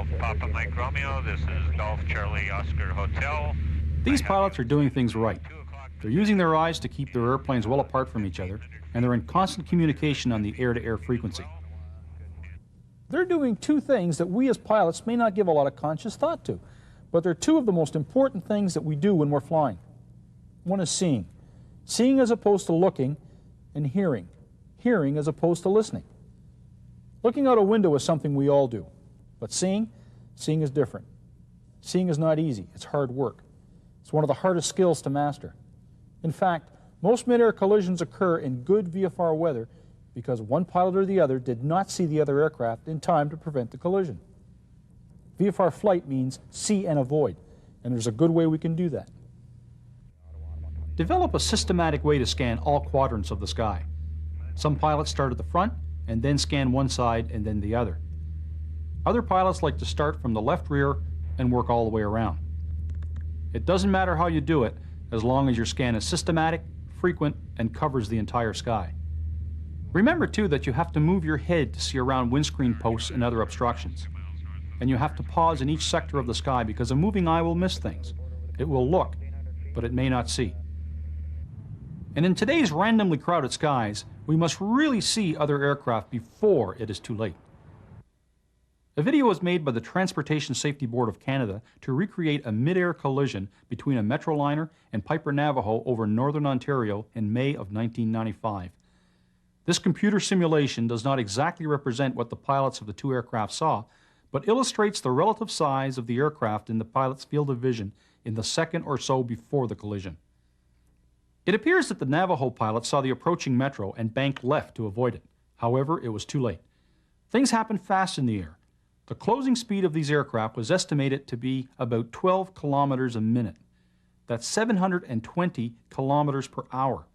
Golf Papa Mike Romeo, this is Golf Charlie Oscar Hotel. These pilots are doing things right. They're using their eyes to keep their airplanes well apart from each other, and they're in constant communication on the air-to-air frequency. They're doing two things that we as pilots may not give a lot of conscious thought to, but they're two of the most important things that we do when we're flying. One is seeing. Seeing as opposed to looking, and hearing. Hearing as opposed to listening. Looking out a window is something we all do, but seeing is different. Seeing is not easy, it's hard work. It's one of the hardest skills to master. In fact, most mid-air collisions occur in good VFR weather because one pilot or the other did not see the other aircraft in time to prevent the collision. VFR flight means see and avoid, and there's a good way we can do that. Develop a systematic way to scan all quadrants of the sky. Some pilots start at the front and then scan one side and then the other. Other pilots like to start from the left rear and work all the way around. It doesn't matter how you do it as long as your scan is systematic, frequent, and covers the entire sky. Remember too that you have to move your head to see around windscreen posts and other obstructions. And you have to pause in each sector of the sky because a moving eye will miss things. It will look, but it may not see. And in today's randomly crowded skies, we must really see other aircraft before it is too late. A video was made by the Transportation Safety Board of Canada to recreate a mid-air collision between a Metroliner and Piper Navajo over northern Ontario in May of 1995. This computer simulation does not exactly represent what the pilots of the two aircraft saw, but illustrates the relative size of the aircraft in the pilot's field of vision in the second or so before the collision. It appears that the Navajo pilot saw the approaching Metro and banked left to avoid it. However, it was too late. Things happen fast in the air. The closing speed of these aircraft was estimated to be about 12 kilometers a minute. That's 720 kilometers per hour.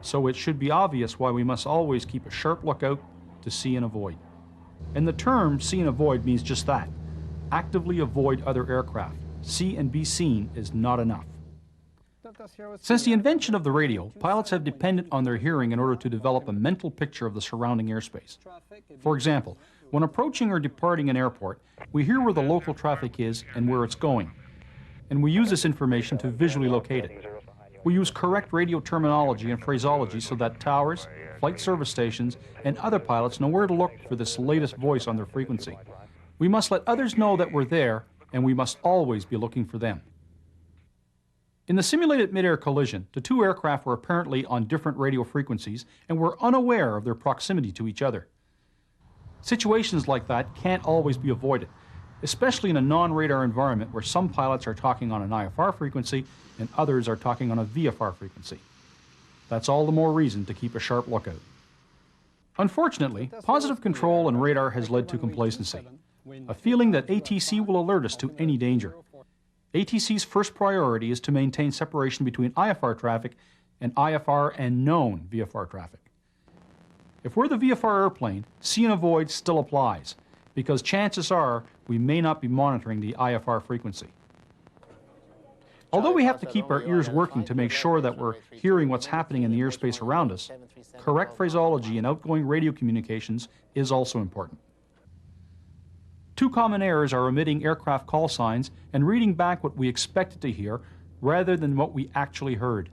So it should be obvious why we must always keep a sharp lookout to see and avoid. And the term see and avoid means just that. Actively avoid other aircraft. See and be seen is not enough. Since the invention of the radio, pilots have depended on their hearing in order to develop a mental picture of the surrounding airspace. For example, when approaching or departing an airport, we hear where the local traffic is and where it's going. And we use this information to visually locate it. We use correct radio terminology and phraseology so that towers, flight service stations, and other pilots know where to look for this latest voice on their frequency. We must let others know that we're there, and we must always be looking for them. In the simulated mid-air collision, the two aircraft were apparently on different radio frequencies and were unaware of their proximity to each other. Situations like that can't always be avoided, especially in a non-radar environment where some pilots are talking on an IFR frequency and others are talking on a VFR frequency. That's all the more reason to keep a sharp lookout. Unfortunately, positive control and radar has led to complacency, a feeling that ATC will alert us to any danger. ATC's first priority is to maintain separation between IFR traffic and IFR and known VFR traffic. If we're the VFR airplane, see and avoid still applies, because chances are we may not be monitoring the IFR frequency. Although we have to keep our ears working to make sure that we're hearing what's happening in the airspace around us, correct phraseology in outgoing radio communications is also important. Two common errors are omitting aircraft call signs and reading back what we expected to hear rather than what we actually heard.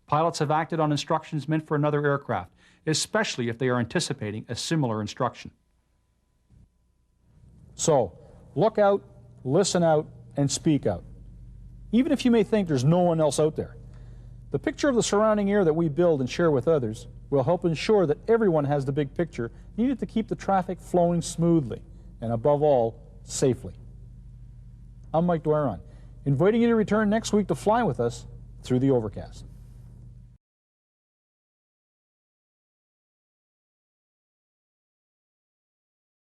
Pilots have acted on instructions meant for another aircraft, especially if they are anticipating a similar instruction. So, look out, listen out, and speak out. Even if you may think there's no one else out there. The picture of the surrounding air that we build and share with others will help ensure that everyone has the big picture needed to keep the traffic flowing smoothly, and above all, safely. I'm Mike Dwyron, inviting you to return next week to fly with us through the Overcast.